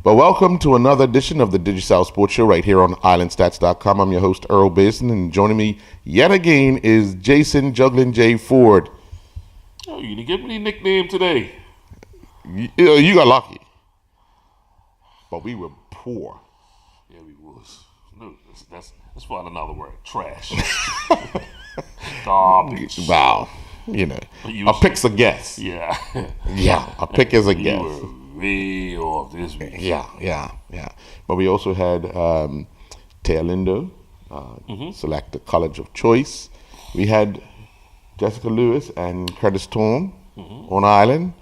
But welcome to another edition of the Digicel Sports Show right here on Islandstats.com. I'm your host, Earl Basin, and joining me yet again is Jason Juggling J. Ford. Oh, you didn't give me a nickname today. You got lucky. But we were poor. Yeah, we was. No, that's find another word. Trash. Garbage. Wow. A pick's a guess. Yeah. Yeah, a pick is a guess. You were way off this week. Yeah. But we also had Taya Lindo select the college of choice. We had Jessica Lewis and Curtis Torm on Island.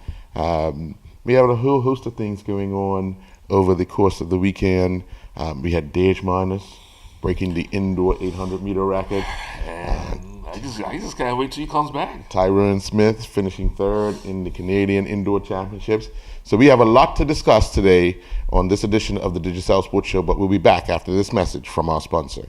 We had a whole host of things going on over the course of the weekend. We had Dej Minus breaking the indoor 800-meter record. And I just can't wait till he comes back. Tyrone Smith finishing third in the Canadian Indoor Championships. So we have a lot to discuss today on this edition of the Digicel Sports Show, but we'll be back after this message from our sponsor.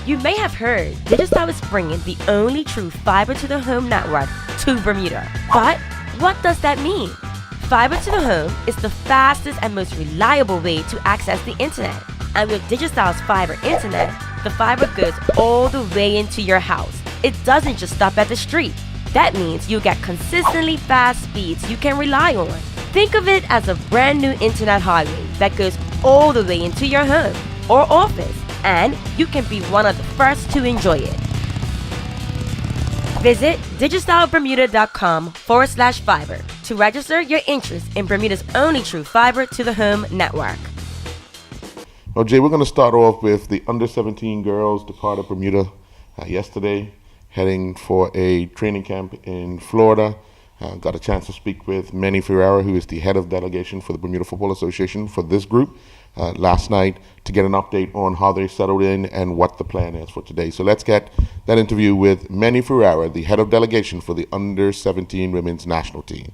You may have heard Digicel is bringing the only true fiber-to-the-home network to Bermuda. But what does that mean? Fiber-to-the-home is the fastest and most reliable way to access the internet. And with Digicel's fiber internet, the fiber goes all the way into your house. It doesn't just stop at the street. That means you get consistently fast speeds you can rely on. Think of it as a brand new internet highway that goes all the way into your home or office, and you can be one of the first to enjoy it. Visit digicelbermuda.com/fiber to register your interest in Bermuda's only true fiber-to-the-home network. Well, Jay, we're going to start off with the under-17 girls departed Bermuda yesterday, heading for a training camp in Florida. Got a chance to speak with Manny Ferreira, who is the head of delegation for the Bermuda Football Association for this group, last night to get an update on how they settled in and what the plan is for today. So let's get that interview with Manny Ferreira, the head of delegation for the under-17 women's national team.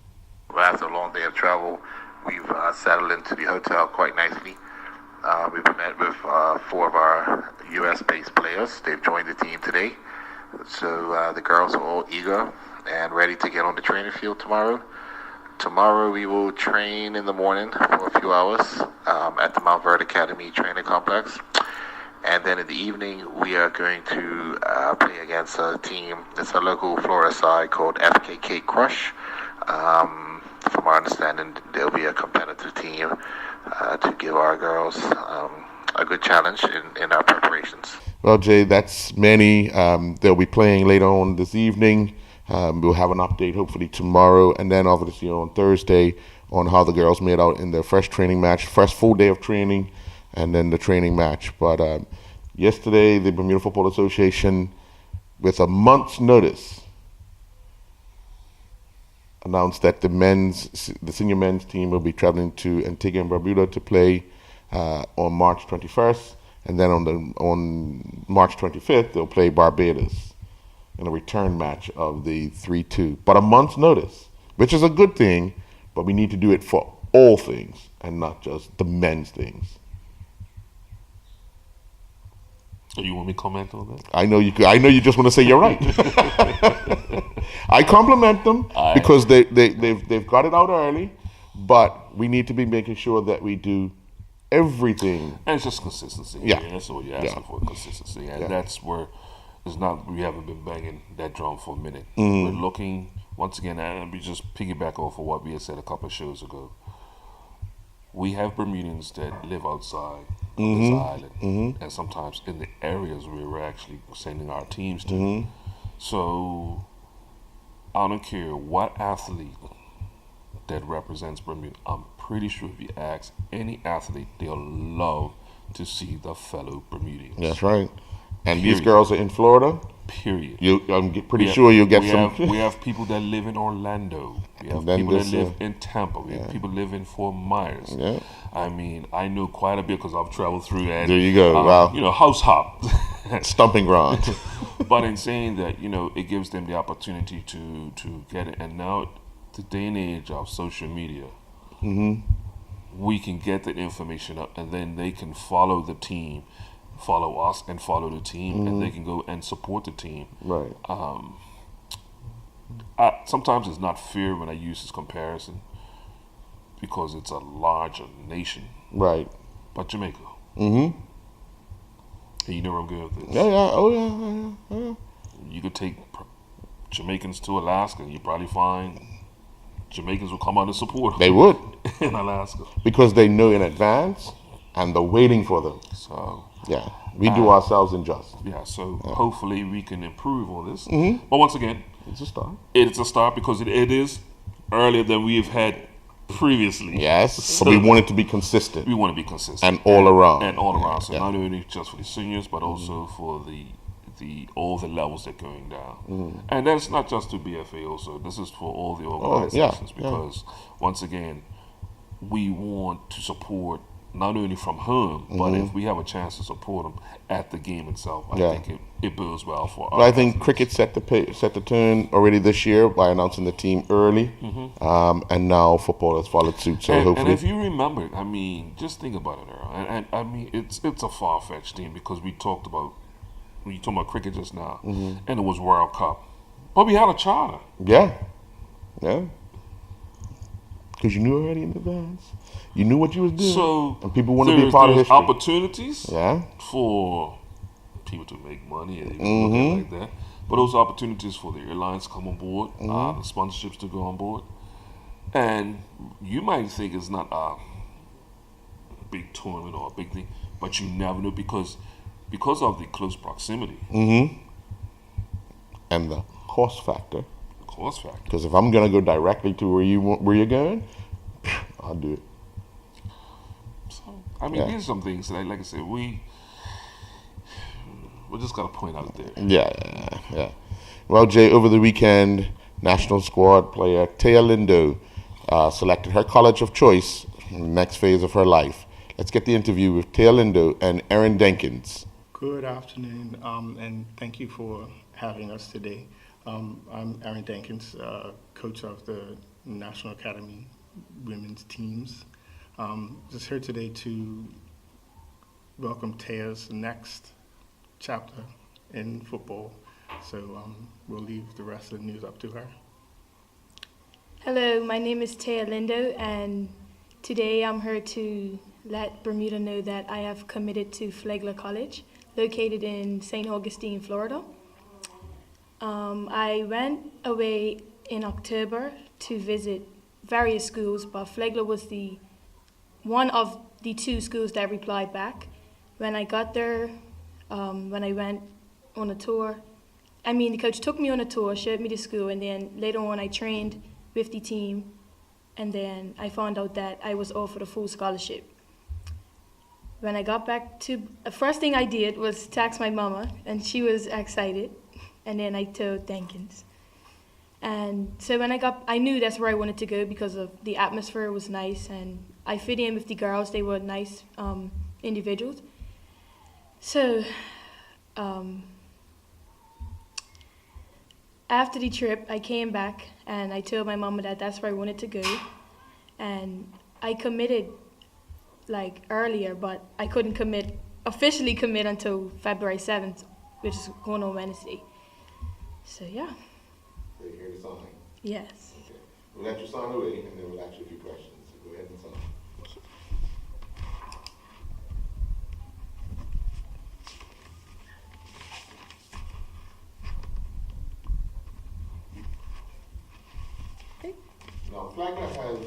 Well, after a long day of travel, we've settled into the hotel quite nicely. We've met with 4 of our U.S.-based players. They've joined the team today. So the girls are all eager and ready to get on the training field tomorrow. Tomorrow we will train in the morning for a few hours at the Mount Verde Academy training complex. And then in the evening we are going to play against a team. It's a local Florida side called FKK Crush. From our understanding, they'll be a competitive team to give our girls a good challenge in our preparations. Well, Jay, that's Manny. They'll be playing later on this evening. We'll have an update hopefully tomorrow, and then obviously on Thursday on how the girls made out in their first training match, first full day of training, and then the training match. But yesterday, the Bermuda Football Association, with a month's notice, announced that the senior men's team will be traveling to Antigua and Bermuda to play on March 21st, and then on March 25th they'll play Barbados in a return match of the 3-2. But a month's notice, which is a good thing, but we need to do it for all things and not just the men's things. So you want me to comment on that? I know you just want to say you're right. I compliment them because they've got it out early, but we need to be making sure that we do everything. And it's just consistency. Yeah. That's what you're asking for, consistency. And that's where we haven't been banging that drum for a minute. We're looking, once again, and we just piggyback off of what we had said a couple of shows ago. We have Bermudians that live outside of this island, and sometimes in the areas where we're actually sending our teams to. So I don't care what athlete that represents Bermuda. I'm pretty sure if you ask any athlete, they'll love to see the fellow Bermudians. That's right. And these girls are in Florida? Period. I'm pretty sure you'll get some. We have people that live in Orlando. We have people that live in Tampa. We have people live in Fort Myers. Yeah. I mean, I know quite a bit because I've traveled through that. There you go. Wow. House hop. Stomping ground. But in saying that, it gives them the opportunity to get it. And now, the day and age of social media, we can get the information up, and then they can follow the team, follow us, and follow the team, and they can go and support the team. Right. sometimes it's not fair when I use this comparison because it's a larger nation. Right. But Jamaica. Mm-hmm. And you know where I'm going with this. Yeah, yeah, oh yeah. You could take Jamaicans to Alaska, and you probably find Jamaicans will come out and support them. They would. In Alaska. Because they know in advance, and they're waiting for them. So yeah, we do ourselves injustice. Yeah, so hopefully we can improve on this. Mm-hmm. But once again, it's a start. It's a start because it is earlier than we've had previously. Yes, so we want it to be consistent. We want to be consistent. And all around. And all around. So not only just for the seniors, but also for the all the levels that are going down. Mm-hmm. And that's not just to BFA also. This is for all the organizations because once again, we want to support not only from home, but if we have a chance to support them at the game itself, I think it bodes well for us. But I think cricket set the tone already this year by announcing the team early, and now football has followed suit. So hopefully, and if you remember, I mean, just think about it, Earl. And I mean, it's a far-fetched thing because we talked about cricket just now, and it was World Cup, but we had a charter. Yeah. Because you knew already in advance. You knew what you was doing. So and people want to be a part of history. Opportunities for people to make money and look at it like that. But those opportunities for the airlines to come on board, the sponsorships to go on board. And you might think it's not a big tournament or a big thing, but you never know because of the close proximity. And the cost factor. Because if I'm gonna go directly to where you're going, I'll do it. So I mean, these are some things that, like I said, we just gotta point out there. Yeah. Well, Jay, over the weekend, national squad player Taya Lindo selected her college of choice in the next phase of her life. Let's get the interview with Taya Lindo and Aaron Denkins. Good afternoon, and thank you for having us today. I'm Aaron Denkins, coach of the National Academy women's teams. Just here today to welcome Taya's next chapter in football. So we'll leave the rest of the news up to her. Hello, my name is Taya Lindo, and today I'm here to let Bermuda know that I have committed to Flagler College, located in St. Augustine, Florida. I went away in October to visit various schools, but Flagler was one of the two schools that replied back. When I got there, when I went on a tour, the coach took me on a tour, showed me the school, and then later on I trained with the team, and then I found out that I was offered a full scholarship. When I got back the first thing I did was text my mama, and she was excited. And then I told Denkins. And so when I knew that's where I wanted to go because of the atmosphere was nice, and I fit in with the girls. They were nice individuals. So after the trip, I came back and I told my mama that that's where I wanted to go. And I committed earlier, but I couldn't officially commit until February 7th, which is going on Wednesday. So, yeah. So you're here to sign? Yes. Okay. We'll let you sign away, and then we'll ask you a few questions. So go ahead and sign. Okay. Now, Flagler has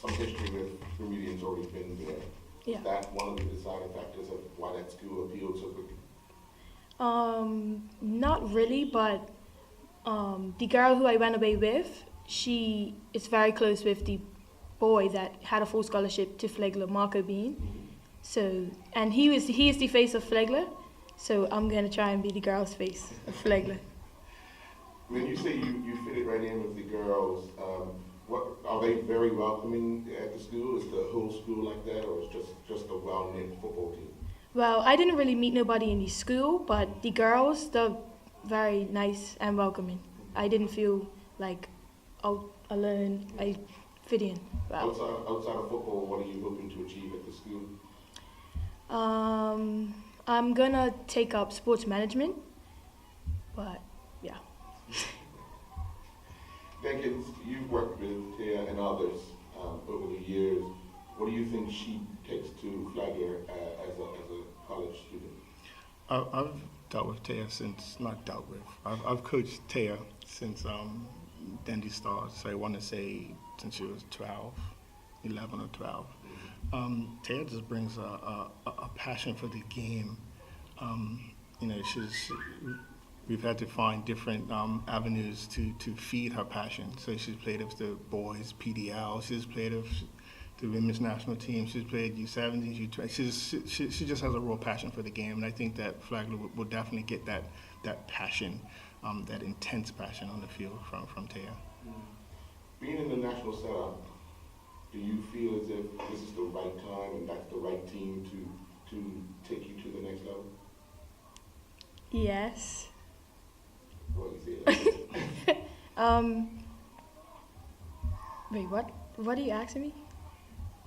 some history with Bermudians already been there. Yeah. Is that one of the deciding factors of why that school appealed so quickly? Not really, but the girl who I went away with, she is very close with the boy that had a full scholarship to Flagler, Marco Bean. So, and he is the face of Flagler, so I'm gonna try and be the girl's face of Flagler. When you say you fit it right in with the girls, what are they very welcoming at the school? Is the whole school like that, or is just a well-knit football team? Well, I didn't really meet nobody in the school, but the girls, they're very nice and welcoming. I didn't feel like out alone. I fit in. Well. Outside of football, what are you hoping to achieve at the school? I'm gonna take up sports management, but yeah. Dankins, you've worked with Taya and others over the years. What do you think she takes to Flagler as a college student? I've dealt with Taya since, not dealt with, I've coached Taya since Dendy Stars, so I want to say since she was 11 or 12. Taya just brings a passion for the game. We've had to find different avenues to feed her passion. So she's played with the boys, PDL, she's played with the women's national team, she's played U17, U20. She just has a real passion for the game, and I think that Flagler will definitely get that passion, that intense passion on the field from Taya. Being in the national setup, do you feel as if this is the right time and that's the right team to take you to the next level? Yes. What do you say? Wait, what are you asking me?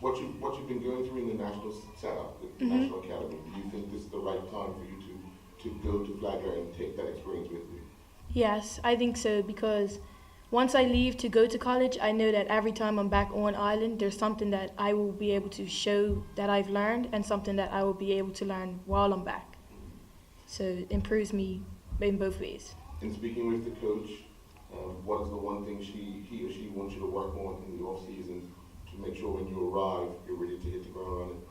What you've been going through in the national setup, the national academy, do you think this is the right time for you to go to Flagler and take that experience with you? Yes, I think so, because once I leave to go to college, I know that every time I'm back on island, there's something that I will be able to show that I've learned and something that I will be able to learn while I'm back. So it improves me in both ways. In speaking with the coach, what is the one thing he or she wants you to work on in the off season to make sure when you arrive, you're ready to hit the ground running?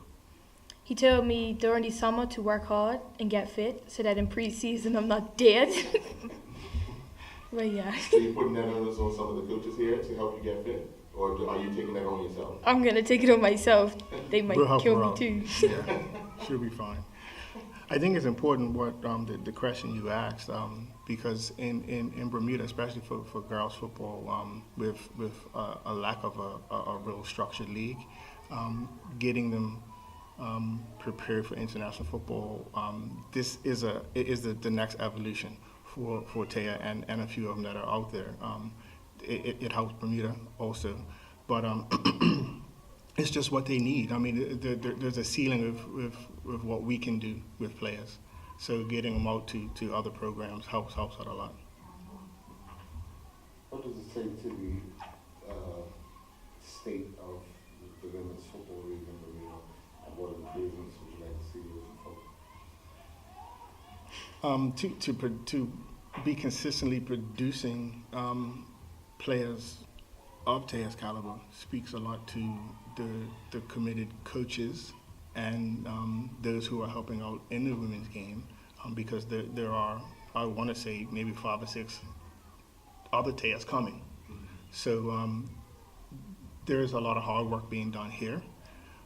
He told me during the summer to work hard and get fit so that in pre-season I'm not dead. But yeah. So you're putting that onus on some of the coaches here to help you get fit? Or are you taking that on yourself? I'm going to take it on myself. They might kill me too. Yeah, she'll be fine. I think it's important what the question you asked, because in Bermuda, especially for girls football, with a lack of a real structured league, getting them prepared for international football, this is the next evolution for Taya and a few of them that are out there. It helps Bermuda also, but it's just what they need. I mean, there's a ceiling with what we can do with players. So getting them out to other programs helps out a lot. What does it say to the state of the women's football league in Bermuda, and what improvements would you like to see moving forward? To be consistently producing players of Taya's caliber speaks a lot to the committed coaches and those who are helping out in the women's game, because there are, I want to say, maybe 5 or 6 other Tayas coming. So there is a lot of hard work being done here,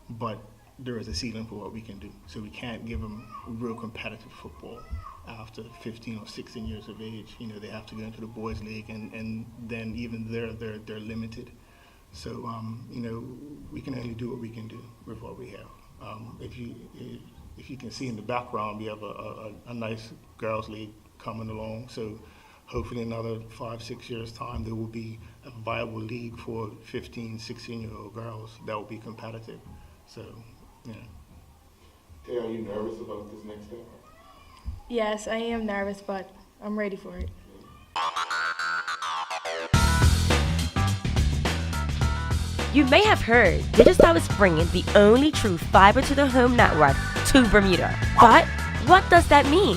but there is a ceiling for what we can do. So we can't give them real competitive football after 15 or 16 years of age. You know, they have to go into the boys' league, and then even they're limited. So we can only do what we can do with what we have. If you can see in the background, we have a nice girls' league coming along. So hopefully another 5-6 years time, there will be a viable league for 15, 16-year-old girls that will be competitive. So, yeah. Taya, are you nervous about this next step? Yes, I am nervous, but I'm ready for it. You may have heard Digicel is bringing the only true fiber-to-the-home network to Bermuda. But what does that mean?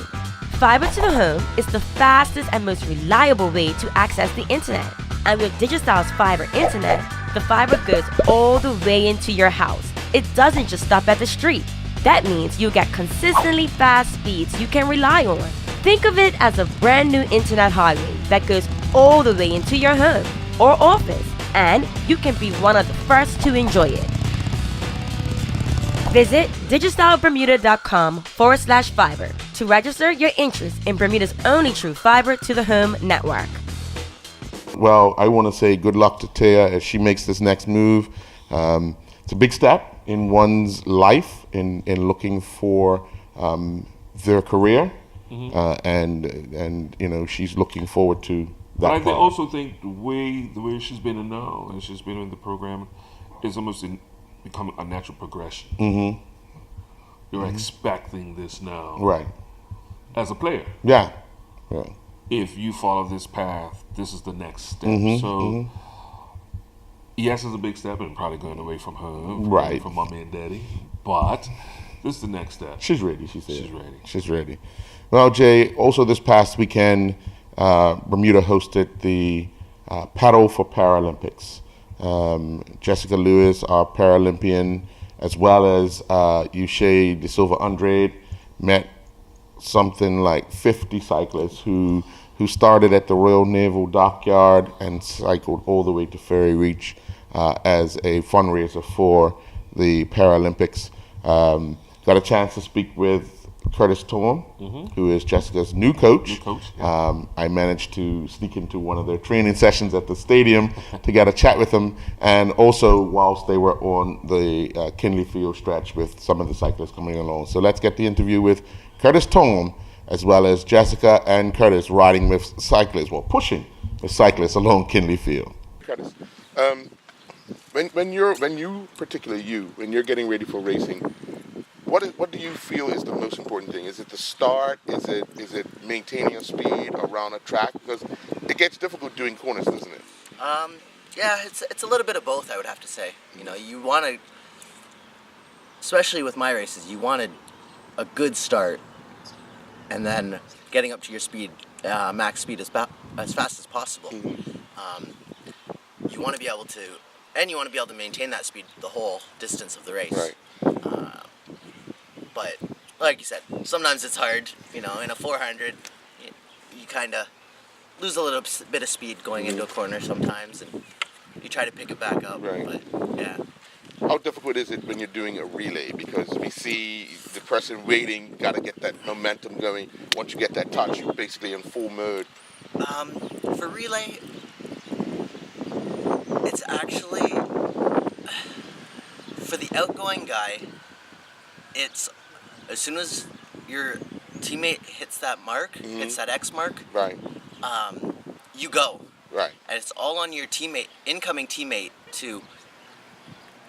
Fiber to the home is the fastest and most reliable way to access the internet. And with Digicel's fiber internet, the fiber goes all the way into your house. It doesn't just stop at the street. That means you get consistently fast speeds you can rely on. Think of it as a brand new internet highway that goes all the way into your home or office, and you can be one of the first to enjoy it. Visit digicelbermuda.com/fiber to register your interest in Bermuda's only true fiber to the home network. Well, I want to say good luck to Taya as she makes this next move. It's a big step in one's life in looking for their career, and she's looking forward to that. But I also think the way she's been in now, and she's been in the program, is almost become a natural progression. Mm-hmm. You're expecting this now, right? As a player, Yeah. if you follow this path, this is the next step. So, yes, it's a big step, and probably going away from home, Right. from mommy and daddy. But this is the next step. She's ready, she said. She's ready. She's ready. Well, Jay, also this past weekend, Bermuda hosted the Paddle for Paralympics. Jessica Lewis, our Paralympian, as well as Uche De Silva Andrade, met something like 50 cyclists who started at the Royal Naval Dockyard and cycled all the way to Ferry Reach as a fundraiser for the Paralympics. Got a chance to speak with Curtis Torm, who is Jessica's new coach. I managed to sneak into one of their training sessions at the stadium to get a chat with him, and also whilst they were on the Kinley Field stretch with some of the cyclists coming along. So let's get the interview with Curtis Torm, as well as Jessica and Curtis riding with cyclists, well, pushing the cyclists along Kinley Field. Curtis, when you're getting ready for racing, what do you feel is the most important thing? Is it the start? Is it maintaining a speed around a track? Because it gets difficult doing corners, doesn't it? Yeah, it's a little bit of both, I would have to say. You want to, especially with my races, you wanted a good start, and then getting up to your speed, max speed as fast as possible. You want to be able to maintain that speed the whole distance of the race. Right. But like you said, sometimes it's hard. In a 400, you kind of lose a little bit of speed going into a corner sometimes, and you try to pick it back up. Right. But yeah. How difficult is it when you're doing a relay? Because we see the person waiting, got to get that momentum going. Once you get that touch, you're basically in full mode. For relay, it's actually, for the outgoing guy, it's as soon as your teammate hits that mark, hits that X mark, Right. You go. Right. And it's all on your incoming teammate, to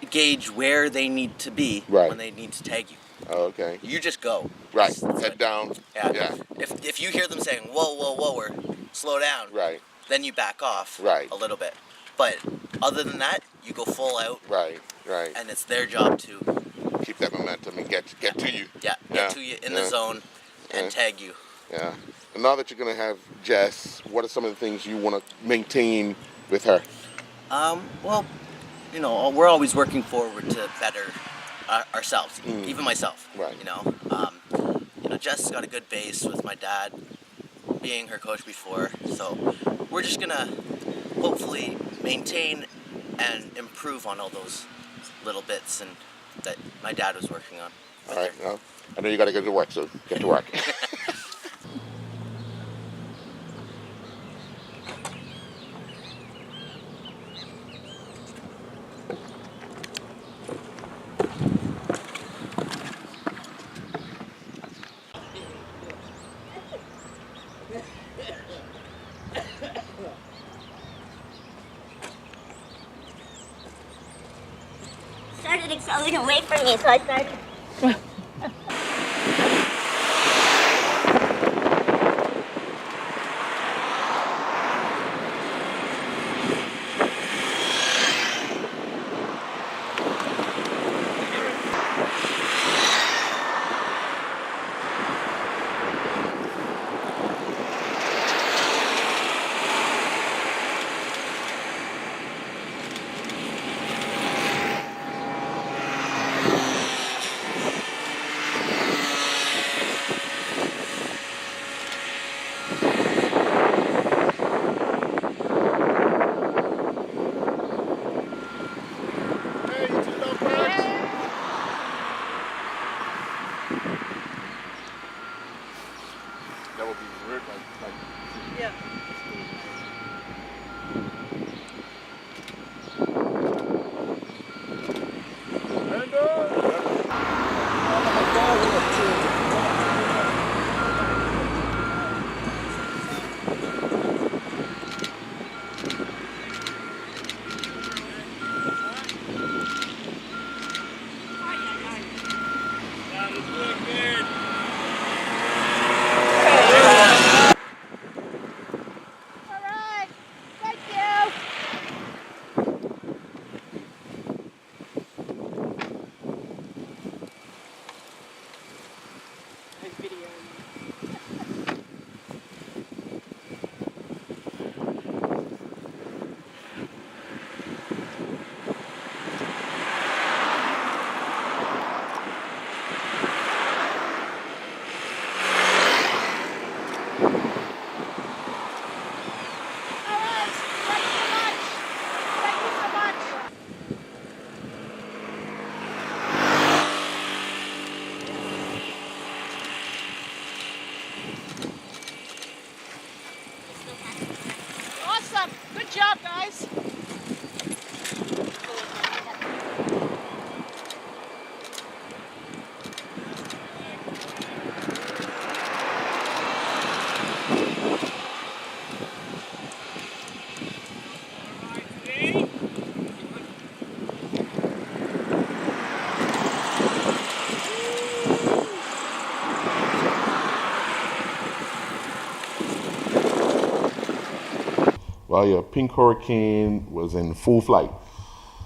gauge where they need to be when they need to tag you. Oh, okay. You just go. Right. It's Head down. Yeah. If you hear them saying, whoa, or slow down, Right. then you back off Right. a little bit. But other than that, you go full out. Right. And it's their job to keep that momentum and get to you. get to you in the zone and tag you. Yeah. And now that you're going to have Jess, what are some of the things you want to maintain with her? Well, we're always working forward to better ourselves, even myself. Right. Jess got a good base with my dad being her coach before, so we're just gonna hopefully maintain and improve on all those little bits and that my dad was working on. All right. Well, I know you got to get to work, so get to work. Started accelerating away from me, so I started. Good job, guys. Well, yeah, Pink Hurricane was in full flight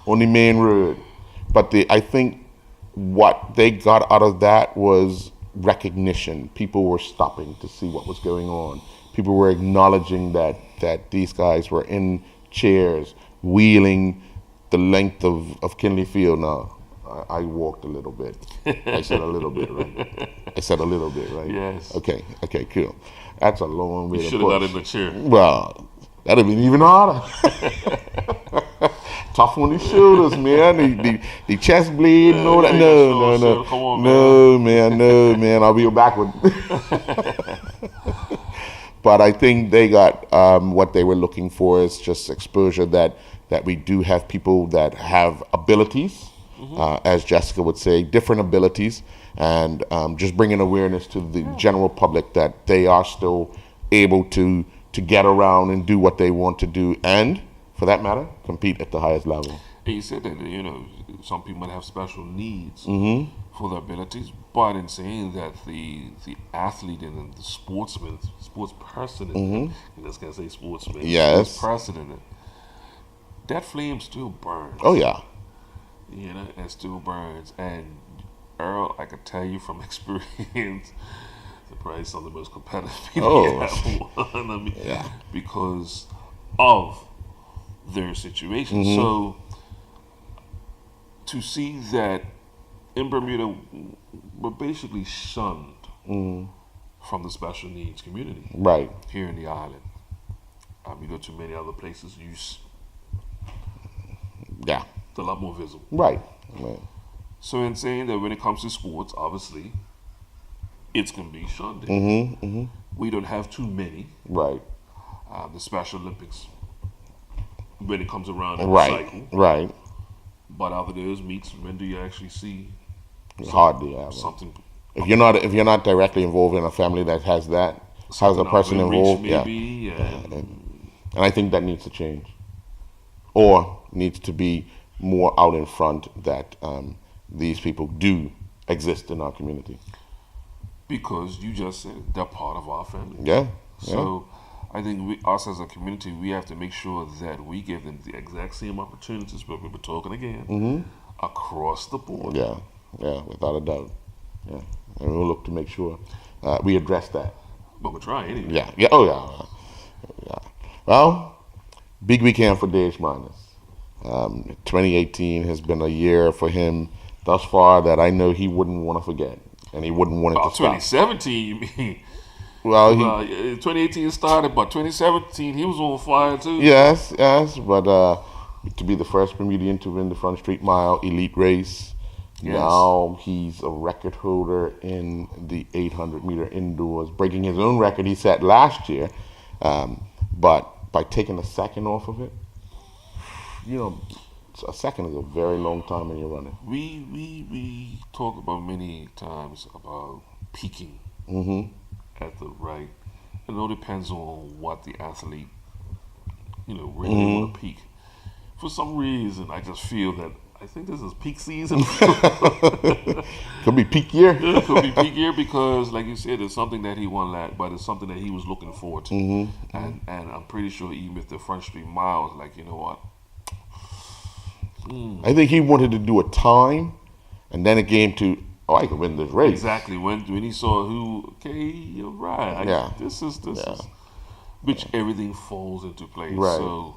on the main road. But I think what they got out of that was recognition. People were stopping to see what was going on. People were acknowledging that these guys were in chairs, wheeling the length of Kinley Field. Now, I walked a little bit. I said a little bit, right? I said a little bit, right? Yes. Okay, cool. That's a long way You to should have got push. in the chair. Well, that'd have been even harder. Tough on the shoulders, man. The chest bleed and all that. No. Come on, man. I'll be backward. But I think they got what they were looking for is just exposure that we do have people that have abilities, as Jessica would say, different abilities, and just bringing awareness to the general public that they are still able to get around and do what they want to do, and for that matter, compete at the highest level. And you said that, some people might have special needs for their abilities, but in saying that the athlete and the sports person, in this can say sportsman, yes, sports person in it, that flame still burns. Oh yeah. It still burns. And Earl, I could tell you from experience, probably some of the most competitive people you have won. Because of their situation. So to see that in Bermuda, we're basically shunned from the special needs community. Right. Here in the island. You go to many other places, it's a lot more visible. Right. So in saying that when it comes to sports, obviously, it's going to be shunned. We don't have too many. Right. The Special Olympics, when it comes around in right. the cycle. Right. But out of those meets, when do you actually see hardly ever something? If you're not directly involved in a family that has that, has a person involved, and I think that needs to change, or needs to be more out in front that these people do exist in our community. Because you just said they're part of our family. Yeah. So I think us as a community, we have to make sure that we give them the exact same opportunities, but we were talking again, across the board. Yeah, without a doubt. Yeah, and we'll look to make sure we address that. But we're trying anyway. Yeah. Well, big weekend for Dave Minus. 2018 has been a year for him thus far that I know he wouldn't want to forget, and he wouldn't want it to stop. 2017, you mean? Well, 2018 started, but 2017 he was on fire too. Yes, but to be the first Bermudian to win the Front Street Mile elite race, now he's a record holder in the 800 meter indoors, breaking his own record he set last year. But by taking a second off of it, a second is a very long time when you're running. We talk about many times about peaking at the right. It all depends on what the athlete, really want to peak. For some reason, I just feel that I think this is peak season. Could be peak year. It could be peak year because, like you said, it's something that he won that, but it's something that he was looking forward to. And I'm pretty sure even if the Front Street Mile was like, you know what? I think he wanted to do a time, and then it came to, I can win this race. Exactly. When he saw you're right. This is which everything falls into place. Right. So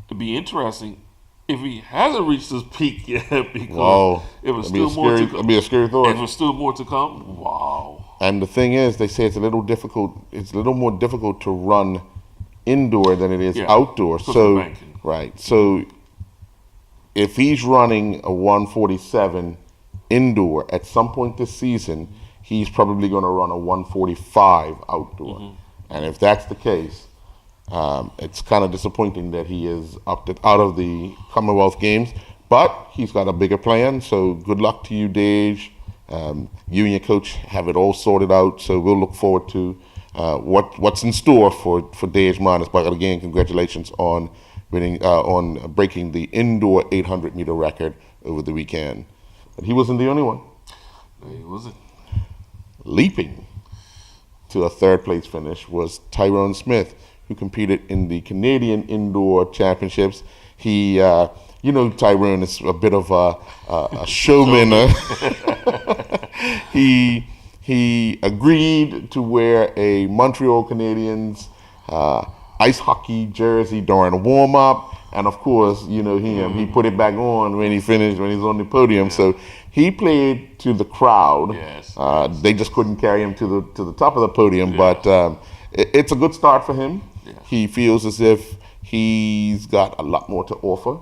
it'd be interesting if he hasn't reached his peak yet, because if it's still more to come. It'd be a scary thought. If there's still more to come, wow. And the thing is, they say it's a little difficult. It's a little more difficult to run indoor than it is outdoor. So right. So if he's running a 147 indoor at some point this season, he's probably going to run a 145 outdoor. And if that's the case, It's kind of disappointing that he is opted out of the Commonwealth Games, but he's got a bigger plan. So good luck to you, Dej. You and your coach have it all sorted out. So we'll look forward to what's in store for Dej Minus. But again, congratulations on breaking the indoor 800-meter record over the weekend. But he wasn't the only one. No, he wasn't. Leaping to a third-place finish was Tyrone Smith, who competed in the Canadian Indoor Championships. He, Tyrone is a bit of a showman. He agreed to wear a Montreal Canadiens ice hockey jersey during a warm-up. And of course, he put it back on when he finished, when he's on the podium. Yeah. So he played to the crowd. Yes. They just couldn't carry him to the top of the podium. Yeah. But it's a good start for him. Yeah. He feels as if he's got a lot more to offer.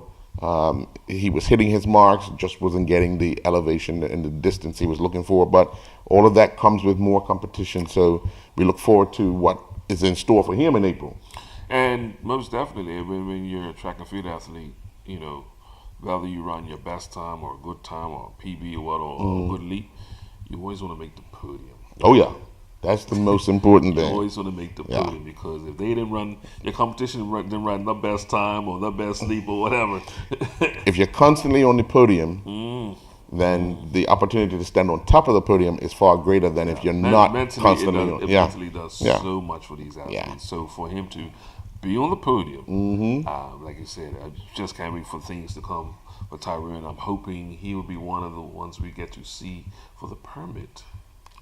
He was hitting his marks, just wasn't getting the elevation and the distance he was looking for. But all of that comes with more competition. So we look forward to what is in store for him in April. And most definitely, when you're a track and field athlete, whether you run your best time or a good time or a PB or a good leap, you always want to make the podium. Oh, yeah. That's the most important thing. You always want to make the podium because if they didn't run, your competition didn't run the best time or the best leap or whatever. If you're constantly on the podium, then the opportunity to stand on top of the podium is far greater than if you're not constantly on. It mentally does so much for these athletes. Yeah. So for him to be on the podium, like you said, I just can't wait for things to come for Tyrone. I'm hoping he will be one of the ones we get to see for the permit.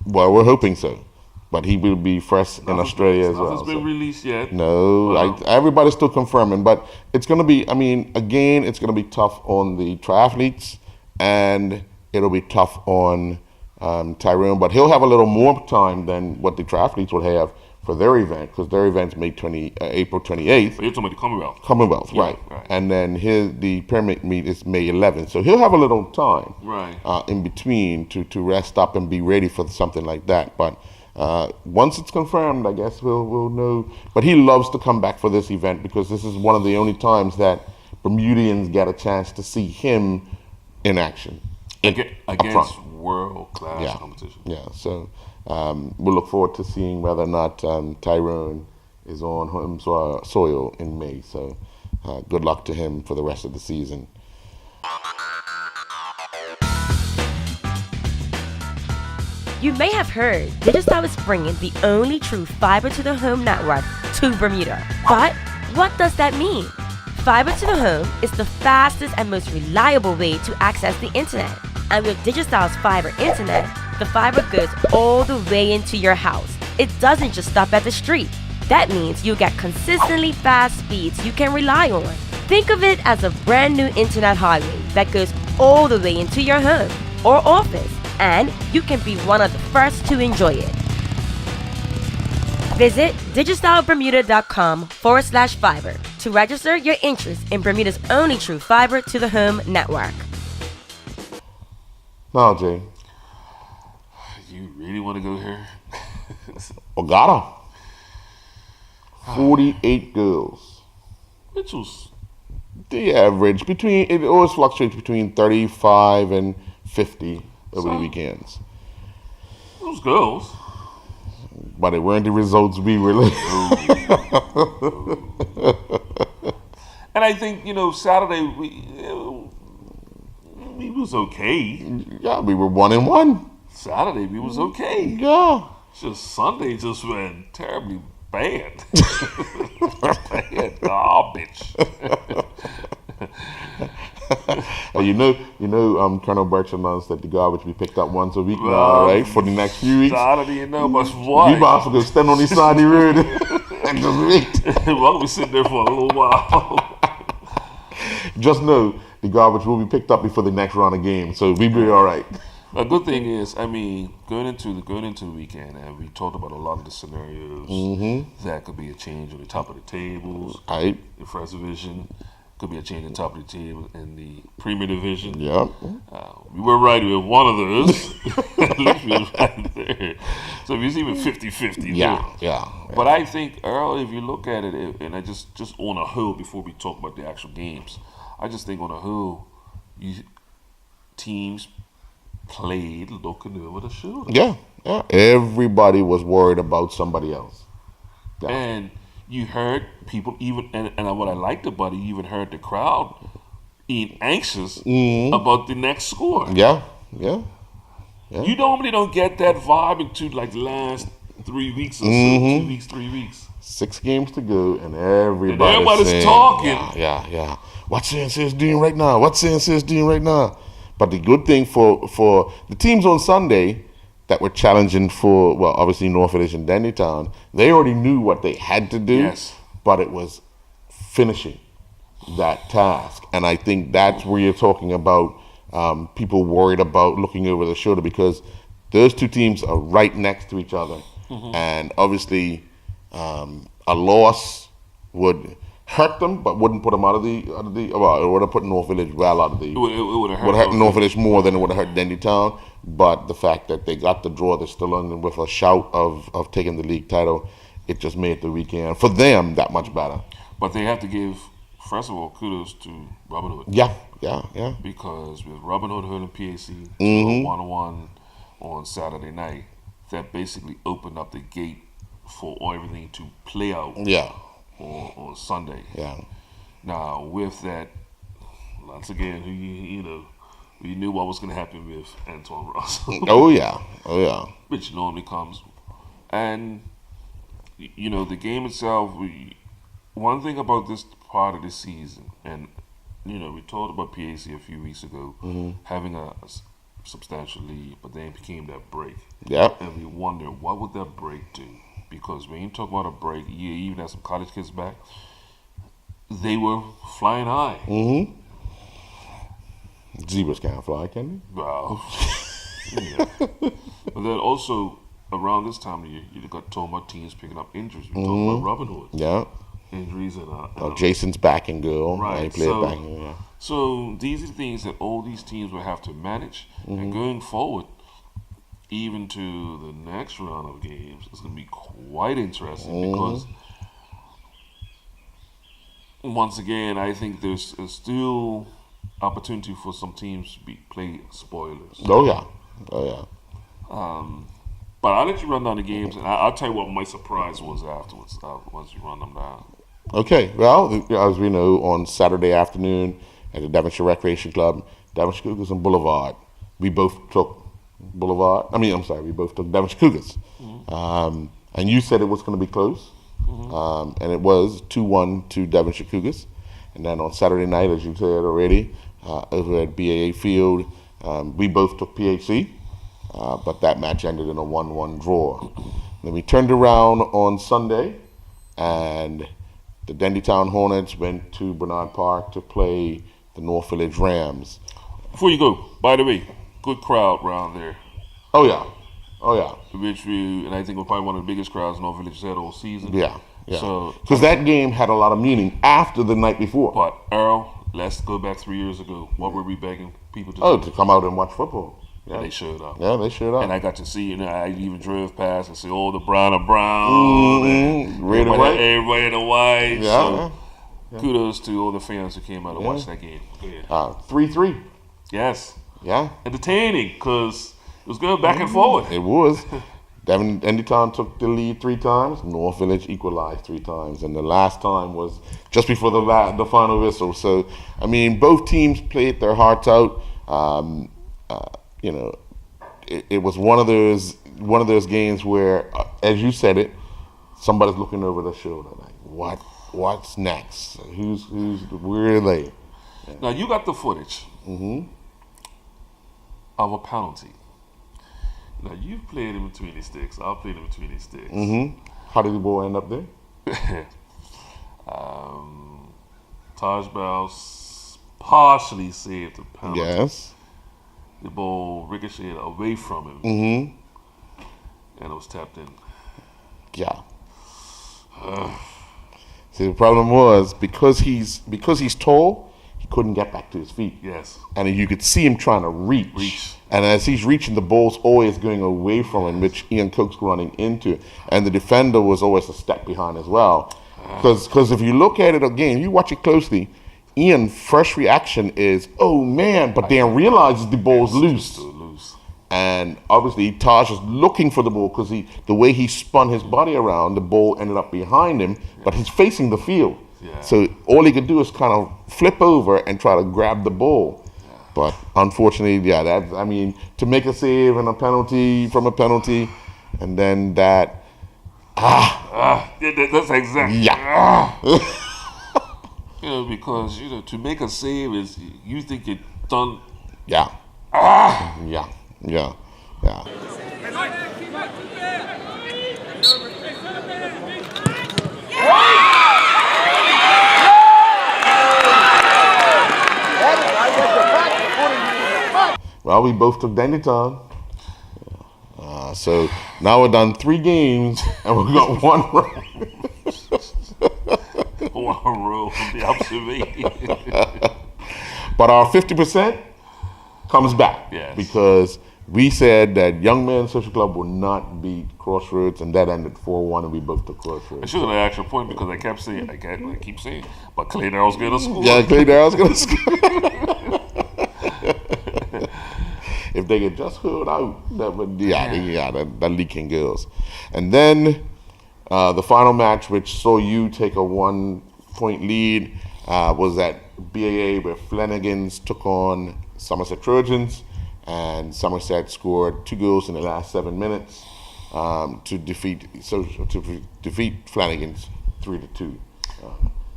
Well, we're hoping so. But he will be fresh in Australia as well. Nothing's been released yet. No, everybody's still confirming. But it's going to be, again, it's going to be tough on the triathletes, and it'll be tough on Tyrone. But he'll have a little more time than what the triathletes will have for their event, because their event's April 28th. But you're talking about the Commonwealth. Commonwealth, right. And then the permit meet is May 11th. So he'll have a little time in between to rest up and be ready for something like that. But once it's confirmed, I guess we'll know. But he loves to come back for this event because this is one of the only times that Bermudians get a chance to see him in action. Against world-class competition. Yeah, so we'll look forward to seeing whether or not Tyrone is on home soil in May. So good luck to him for the rest of the season. You may have heard Digicel is bringing the only true fiber-to-the-home network to Bermuda. But what does that mean? Fiber to the home is the fastest and most reliable way to access the internet. And with Digicel's fiber internet, the fiber goes all the way into your house. It doesn't just stop at the street. That means you get consistently fast speeds you can rely on. Think of it as a brand new internet highway that goes all the way into your home or office, and you can be one of the first to enjoy it. Visit digicelbermuda.com/fiber to register your interest in Bermuda's only true fiber to the home network. Now, Jay. You really want to go here? Ogata. 48 girls. Which was the average. It always fluctuates between 35 and 50 over the weekends. Those girls. But it weren't the results we really. And I think, Saturday we was okay. Yeah, we were 1-1. Saturday we was okay. Yeah. Just Sunday just went terribly bad. Bad garbage. Colonel Birch announced that the garbage be picked up once a week now, right? For the next few weeks. Saturday, but what? We might as well stand on the side of the road and just wait. Well, we sit there for a little while. Just know the garbage will be picked up before the next round of games, so we be all right. A good thing is, going into the weekend, and we talked about a lot of the scenarios that could be a change on the top of the tables, right? The first division. could be a change in top of the table in the Premier Division. Yeah. We were right with one of those. At least we were right there. So if you see even 50-50 Yeah. But I think, Earl, if you look at it, and I just on a whole, before we talk about the actual games, I just think on a whole, teams played looking over the shoulder. Yeah. Everybody was worried about somebody else. Yeah. And you heard people and what I liked about it, you even heard the crowd being anxious about the next score. Yeah. You normally don't get that vibe into like the last 3 weeks or so, 2 weeks, 3 weeks. 6 games to go, and everybody's saying, talking. Yeah. What's CNCS doing right now? But the good thing for the teams on Sunday that were challenging for, well, obviously North Village and Dandytown, they already knew what they had to do, yes. But it was finishing that task. And I think that's where you're talking about people worried about looking over the shoulder, because those two teams are right next to each other. And obviously a loss would hurt them, but wouldn't put them out of the well, it would have put North Village well out of the. It would have hurt North Village more than it would have hurt Dandytown. But the fact that they got the draw, they're still on with a shout of taking the league title, it just made the weekend for them that much better. But they have to give, first of all, kudos to Robin Hood. Yeah. Because with Robin Hood and PAC 1-1 on Saturday night, that basically opened up the gate for everything to play out. Yeah. On Sunday. Yeah. Now with that, once again, we knew what was going to happen with Antoine Russell. Oh yeah. Which normally comes, and the game itself. One thing about this part of the season, and we talked about PAC a few weeks ago, having a substantial lead, but then it became that break. Yeah. And we wonder what would that break do. Because when you talk about a break, you even had some college kids back, they were flying high. Zebras can't fly, can they? Well, But then also, around this time of year, you got talking about teams picking up injuries. We talking about Robin Hood. Yeah. Injuries and Jason's back and go. Right. He played back and go. So these are things that all these teams will have to manage. And going forward, even to the next round of games, it's going to be quite interesting because, once again, I think there's still opportunity for some teams to play spoilers. Oh yeah. But I'll let you run down the games, and I'll tell you what my surprise was afterwards, once you run them down. Okay, well, as we know, on Saturday afternoon at the Devonshire Recreation Club, Devonshire Cougars and Boulevard, we both took we both took Devonshire Cougars. And you said it was going to be close, and it was 2-1 to Devonshire Cougars. And then on Saturday night, as you said already, over at BAA Field, we both took PHC, but that match ended in a 1-1 draw. Then we turned around on Sunday, and the Dandytown Hornets went to Bernard Park to play the North Village Rams. Before you go, by the way, good crowd around there. Oh yeah. Which and I think we're probably one of the biggest crowds North Village has had all season. Yeah. So, because that game had a lot of meaning after the night before. But Earl, let's go back 3 years ago. What were we begging people to do? To come out and watch football. Yeah. And they showed up. Yeah, they showed up. And I got to see, I even drove past and see all the brown and brown. Red and white. Everybody in the white. Yeah. So kudos to all the fans who came out to watch that game. 3-3. Yes. Yeah. Entertaining, because it was going back and forward. It was. Dandytown took the lead 3 times. North Village equalized 3 times, and the last time was just before the final whistle. So, I mean, both teams played their hearts out. It was one of those games where, as you said it, somebody's looking over their shoulder, like what's next? Where are they? Yeah. Now you got the footage of a penalty. Now, you've played in between the sticks. I've played in between the sticks. How did the ball end up there? Taj Bowles partially saved the penalty. Yes. The ball ricocheted away from him. And it was tapped in. Yeah. See, the problem was because he's tall, he couldn't get back to his feet. Yes. And you could see him trying to reach. And as he's reaching, the ball's always going away from him, which Ian Cook's running into. And the defender was always a step behind as well. Because if you look at it again, you watch it closely, Ian's first reaction is, oh man, but then realizes the ball's loose. And obviously Taj is looking for the ball because the way he spun his body around, the ball ended up behind him, but he's facing the field. Yeah. So all he could do is kind of flip over and try to grab the ball. Yeah. But unfortunately, to make a save and a penalty from a penalty, and then that, that's exactly. Yeah. Because to make a save is you think you're done. Yeah. Yeah. Well, we both took Dandy Town. So now we're done 3 games and we got 1 right. One rule from the observation. But our 50% comes back. Yes. Because we said that Young Men's Social Club will not beat Crossroads, and that ended 4-1, and we both took Crossroads. I should have an actual point because I kept saying, I keep saying, but Clay Darrell's going to score. Yeah, Clay Darrell's going to score. If they could just hold out, that would, that leaking girls. And then the final match, which saw you take a 1-point lead, was at BAA where Flanagan's took on Somerset Trojans, and Somerset scored 2 goals in the last 7 minutes to defeat Flanagan's 3-2.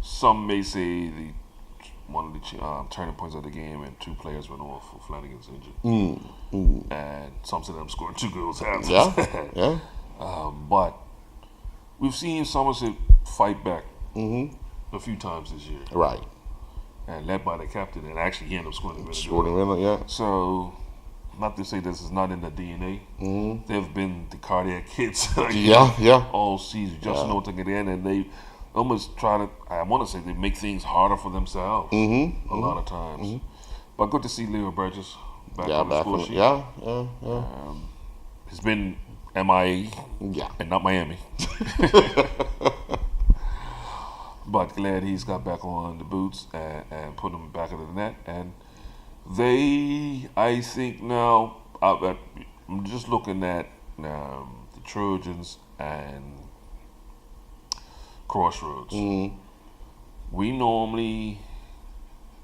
Some may say one of the turning points of the game, and 2 players went off for Flanagan's injured, and some of them scored 2 goals after. Yeah. But we've seen Somerset fight back a few times this year, right? And led by the captain, and actually he ended up scoring a winner. Yeah. So, not to say this is not in the DNA. They've been the cardiac kids all season, just know to get in, and they almost try to, I want to say they make things harder for themselves a lot of times. But good to see Leo Burgess back on the score sheet. He's been MIA and not Miami. But glad he's got back on the boots and put them back into the net. And I think now, I'm just looking at the Trojans and Crossroads. We normally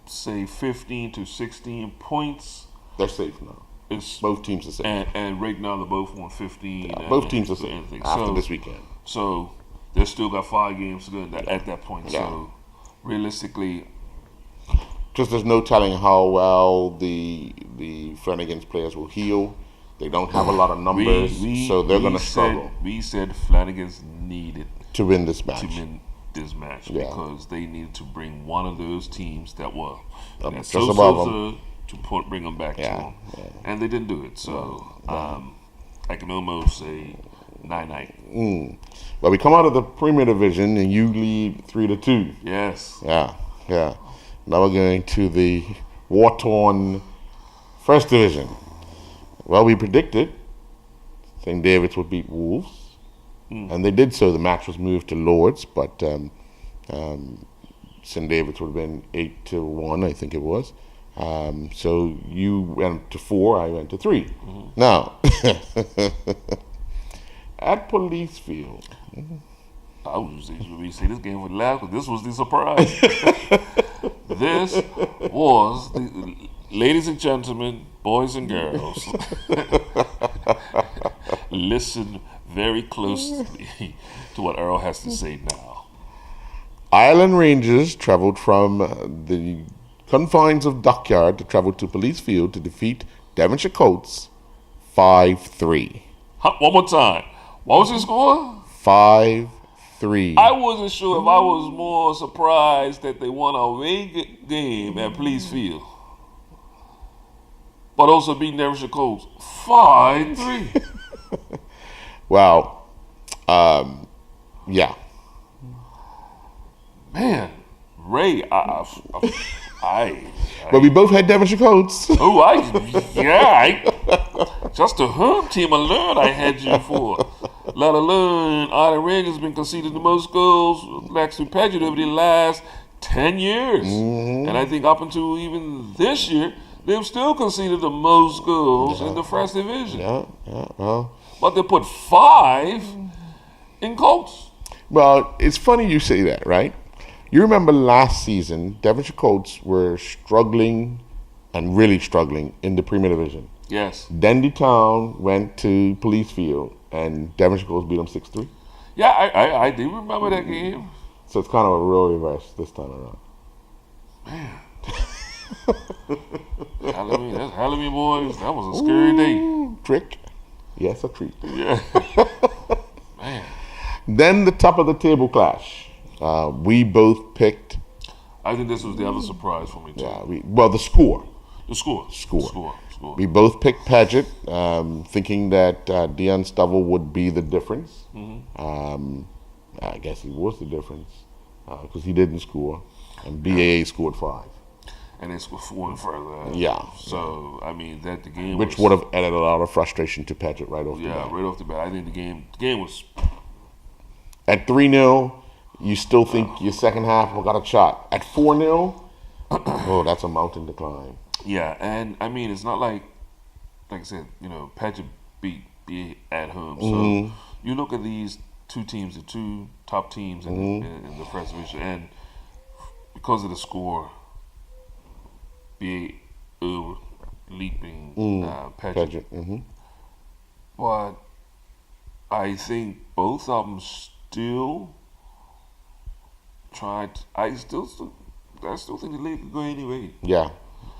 say 15 to 16 points. They're safe now. Both teams are safe. And right now they're both on 15. Both teams are safe after this weekend. So they still got 5 games to go at that point. Yeah. So realistically, just there's no telling how well the Flanagan's players will heal. They don't have a lot of numbers, so they're going to struggle. We said Flanagan's needed to win this match. Because they needed to bring one of those teams that were just above them to bring them back to them. And they didn't do it. So I can almost say 9-9. But we come out of the Premier Division and you lead 3-2. Yes. Yeah. Now we're going to the war-torn First Division. Well, we predicted St. David's would beat Wolves, and they did so. The match was moved to Lords, but St. David's would have been 8-1, I think it was. So you went to 4, I went to 3. Now, at Police Field. I was we say this game for the last, but this was the surprise. This was, ladies and gentlemen, boys and girls, listen very closely to what Earl has to say now. Island Rangers traveled from the confines of Dockyard to travel to Police Field to defeat Devonshire Colts 5-3. One more time. What was the score? 5-3. I wasn't sure if I was more surprised that they won a away game at Police Field, but also beating Devonshire Colts 5-3. Well, yeah. Man, Ray, But we both had Devonshire Colts. Just the home team alone I had you for. Let alone Island Rangers been conceded the most goals next to Paget over the last 10 years. And I think up until even this year, they've still conceded the most goals in the first division. But they put 5 in Colts. Well, it's funny you say that, right? You remember last season, Devonshire Colts were struggling and really struggling in the Premier Division. Yes. Dendy Town went to Police Field and Devonshire Colts beat them 6-3. Yeah, I do remember that game. So it's kind of a real reverse this time around. Man. Halloween, boys. That was a scary day. Trick. Yes, a treat. Yeah. Man. Then the top of the table clash. We both picked. I think this was the other surprise for me too. Yeah. The score. The score. We both picked Paget, thinking that Deion Stovall would be the difference. I guess he was the difference because he didn't score, and BAA scored 5. And they scored 4 and further. Yeah. So I mean that the game, which would have added a lot of frustration to Paget right off the bat. Yeah, right off the bat. I think the game was at 3-0. You still think your second half got a shot. At 4-0, oh, that's a mountain to climb. Yeah, and I mean it's not like I said, Paget beat BA at home. So you look at these two teams, the two top teams in the first division, and because of the score, BA leaping Paget. But I think both of them still tried. I still think the league could go anyway. Yeah.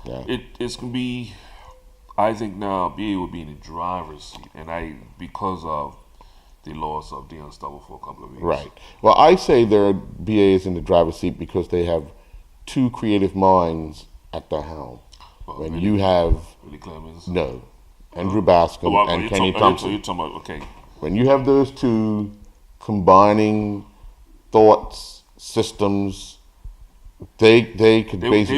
It's gonna be. I think now BA will be in the driver's seat, and because of the loss of Deion Stovall for a couple of weeks. Right. Well, I say BA is in the driver's seat because they have 2 creative minds at the helm. When you have Willie Clemens, Andrew Bascom and Kenny Thompson. You're talking about okay. When you have those 2 combining thoughts, systems, they could change.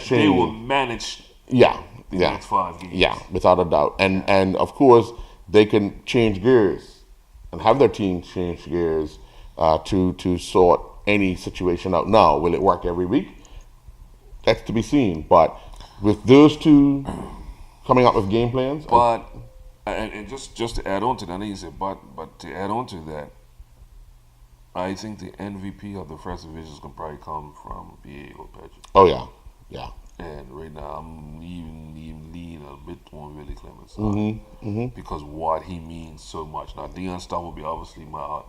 They will manage. The next 5 games. Yeah, without a doubt. And of course they can change gears and have their team change gears to sort any situation out. Now, will it work every week? That's to be seen. But with those 2 coming up with game plans, and just to add on to that, I know you said but to add on to that, I think the MVP of the first division is going to probably come from BA or Paget. Oh yeah. And right now, I'm even leaning a bit on Willie Clemens because what he means so much. Now, Deion Stovall will be obviously my heart,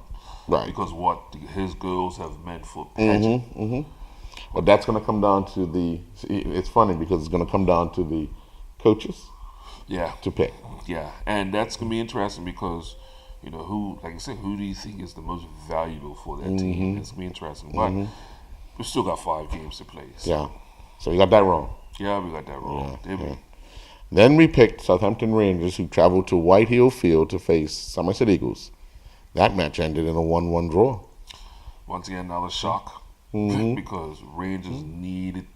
right? Because what his goals have meant for Paget. Well, that's going to come down to it's funny because it's going to come down to the coaches. Yeah. To pick. Yeah, and that's going to be interesting because. Who, like I said, who do you think is the most valuable for that team? It's going to be interesting. But we still got 5 games to play. So we got that wrong. Yeah, we got that wrong. Then we picked Southampton Rangers, who traveled to White Hill Field to face Somerset Eagles. That match ended in a 1-1 draw. Once again, another shock because Rangers needed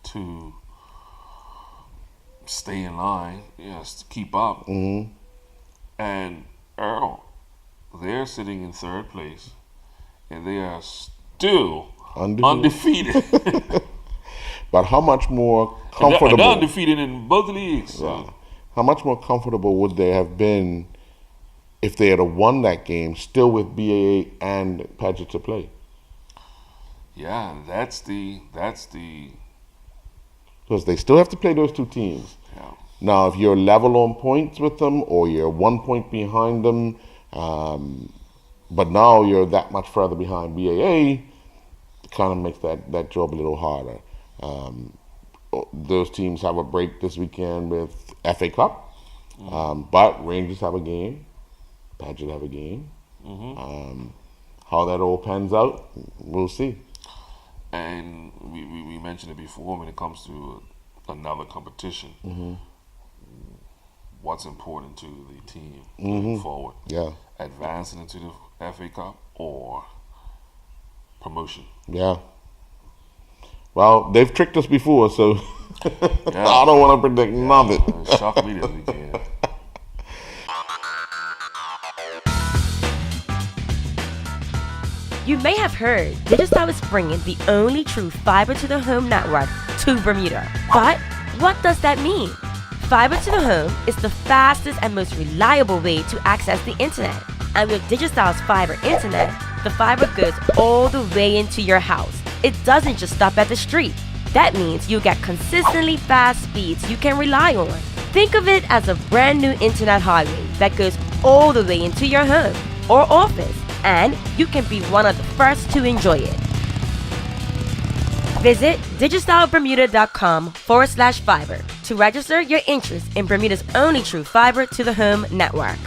to stay in line, to keep up. And Earl, they're sitting in 3rd place, and they are still undefeated. But how much more comfortable? They're undefeated in both leagues. So. How much more comfortable would they have been if they had won that game, still with BAA and Paget to play? Yeah, that's the. Because they still have to play those 2 teams. Yeah. Now, if you're level on points with them, or you're 1 point behind them, but now you're that much further behind BAA, it kind of makes that job a little harder. Those teams have a break this weekend with FA Cup, but Rangers have a game, Paget have a game. How that all pans out, we'll see. And we mentioned it before when it comes to another competition. What's important to the team moving forward? Yeah. Advancing into the FA Cup or promotion? Yeah. Well, they've tricked us before, so Yeah. I don't want to predict nothing. Shock me this weekend. You may have heard Digicel is bringing the only true fiber to the home network to Bermuda. But what does that mean? Fiber to the home is the fastest and most reliable way to access the internet. And with Digicel's fiber internet, the fiber goes all the way into your house. It doesn't just stop at the street. That means you get consistently fast speeds you can rely on. Think of it as a brand new internet highway that goes all the way into your home or office, and you can be one of the first to enjoy it. Visit digicelbermuda.com/fiber to register your interest in Bermuda's only true fiber to the home network.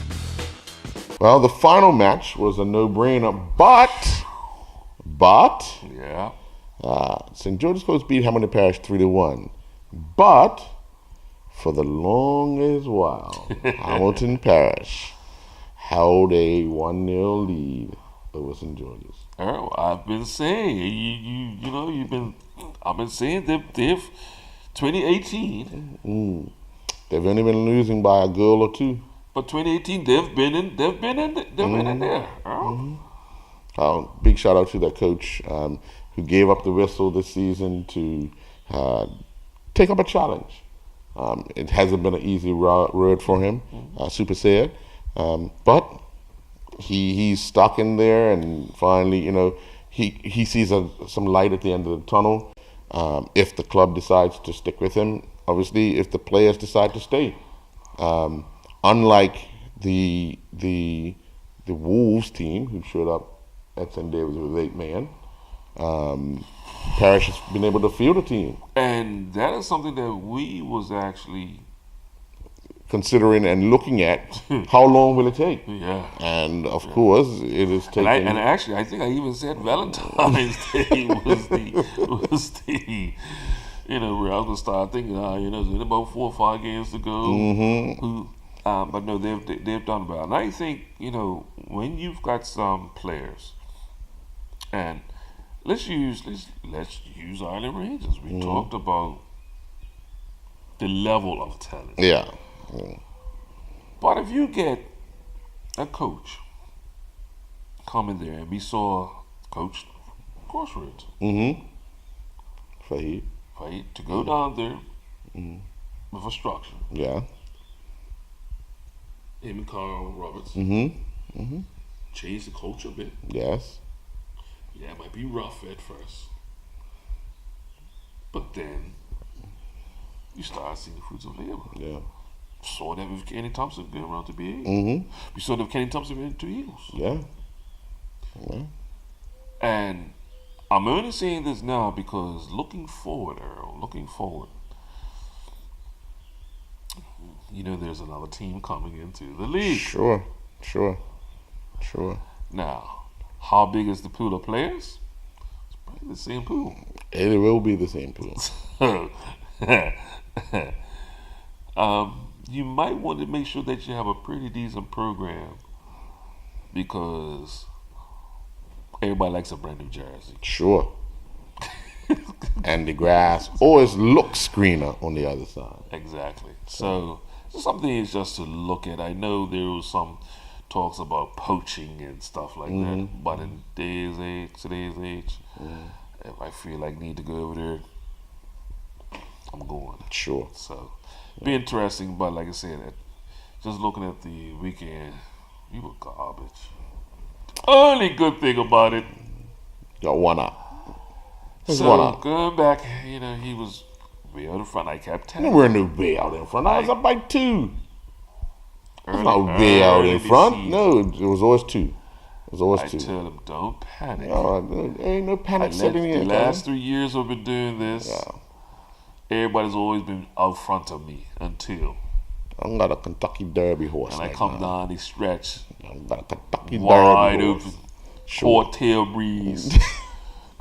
Well, the final match was a no-brainer, but Yeah. St. George's Coast beat Hamilton Parish 3-1. But for the longest while, Hamilton Parish held a 1-0 lead over St. George's. Earl, I've been saying I've been saying that they've 2018. They've only been losing by a goal or two. But 2018, they've been in there. Earl. Big shout out to their coach who gave up the whistle this season to take up a challenge. It hasn't been an easy road for him, super sad. But he's stuck in there, and finally, he sees some light at the end of the tunnel. If the club decides to stick with him, obviously, if the players decide to stay. Unlike the Wolves team, who showed up at St. David's with 8 men, Parish has been able to field a team. And that is something that we was actually considering and looking at. How long will it take? Yeah. And of course, it is taking. And actually, I think I even said Valentine's Day was the where I was gonna start thinking, there's about 4 or 5 games to go. But no, they've done well, and I think when you've got some players, and let's use Island Rangers. We talked about the level of talent. Yeah. But if you get a coach come in there, and we saw Coach Crossroads, Fahid, to go down there with a structure. Yeah. Him and Carl Roberts change the culture a bit. Yes. Yeah, it might be rough at first, but then you start seeing the fruits of labor. Yeah. Saw that with Kenny Thompson going around to BA. We saw that with Kenny Thompson going to Eagles. Yeah. And I'm only saying this now because looking forward, there's another team coming into the league. Sure. Now, how big is the pool of players? It's probably the same pool. It will be the same pool. You might want to make sure that you have a pretty decent program, because everybody likes a brand new jersey. Sure. And the grass always looks greener on the other side. Exactly. So something is just to look at. I know there was some talks about poaching and stuff like that, but in today's age, if I feel like need to go over there, I'm going. Sure. So be interesting, but like I said, just looking at the weekend, we were garbage. The only good thing about it, Got one up. so going back, he was way out in front. I kept telling We weren't no way out in front. I was up by 2. It's not way out in front. No, it was always 2. It was always I 2. told him, don't panic. No, ain't no panic setting The in. last 3 years I've been doing this, everybody's always been out front of me until. I'm got a Kentucky Derby horse. And I come down the stretch, I'm got a Kentucky wide Derby open, horse. short tail breeze,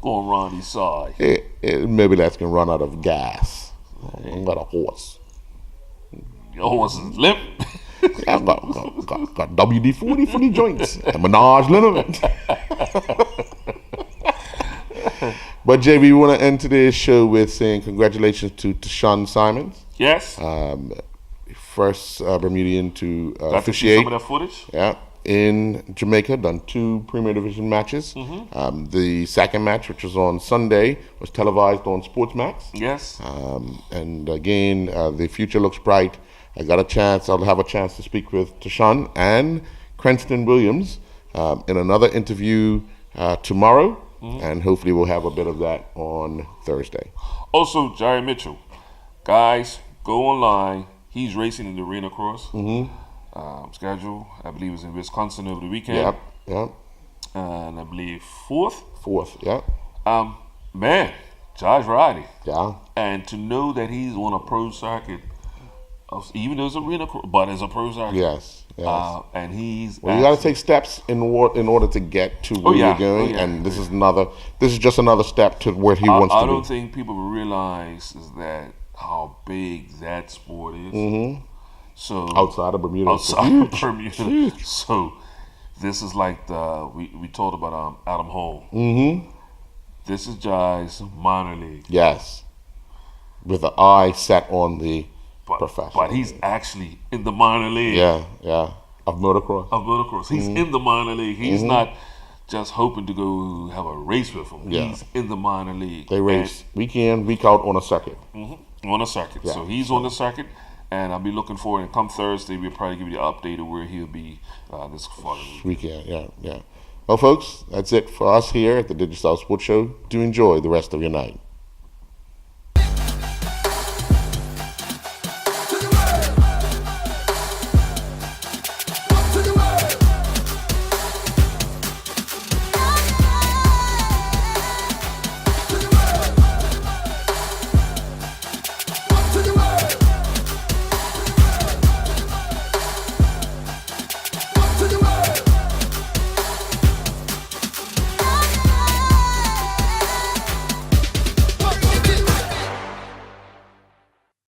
going around the side. Maybe that's gonna run out of gas. I got a horse. Your horse is limp. I got WD-40 for the joints. And Menage liniment. But JB, we want to end today's show with saying congratulations to Sean Simons. Yes. First Bermudian to Got to see officiate. some of that footage. Yeah, in Jamaica, done 2 Premier Division matches. The second match, which was on Sunday, was televised on Sportsmax. Yes. And again, the future looks bright. I'll have a chance to speak with Tashawn and Cranston Williams in another interview tomorrow, and hopefully we'll have a bit of that on Thursday. Also, Jerry Mitchell. Guys, go online. He's racing in the arena cross. Schedule, I believe, is in Wisconsin over the weekend. Yep. And I believe fourth. Yeah. Man, Josh riding. Yeah. And to know that he's on a pro circuit, even as arena, but as a pro circuit. Yes. And he's. Well, you got to take steps in order to get to where you're going, and this is just another step to where he wants to be. I don't think people realize is that how big that sport is. So outside of Bermuda. So this is like we talked about Adam Hall. This is Jai's minor league. Yes, with the eye set on the professional. But he's actually in the minor league. Yeah, of motocross. He's in the minor league. He's not just hoping to go have a race with him. Yeah. He's in the minor league. They race week in, week out on a circuit. On a circuit. Yeah. So he's on the circuit, and I'll be looking forward. And come Thursday, we'll probably give you the update of where he'll be this following week. Yeah. Well, folks, that's it for us here at the Digicel Sports Show. Do enjoy the rest of your night.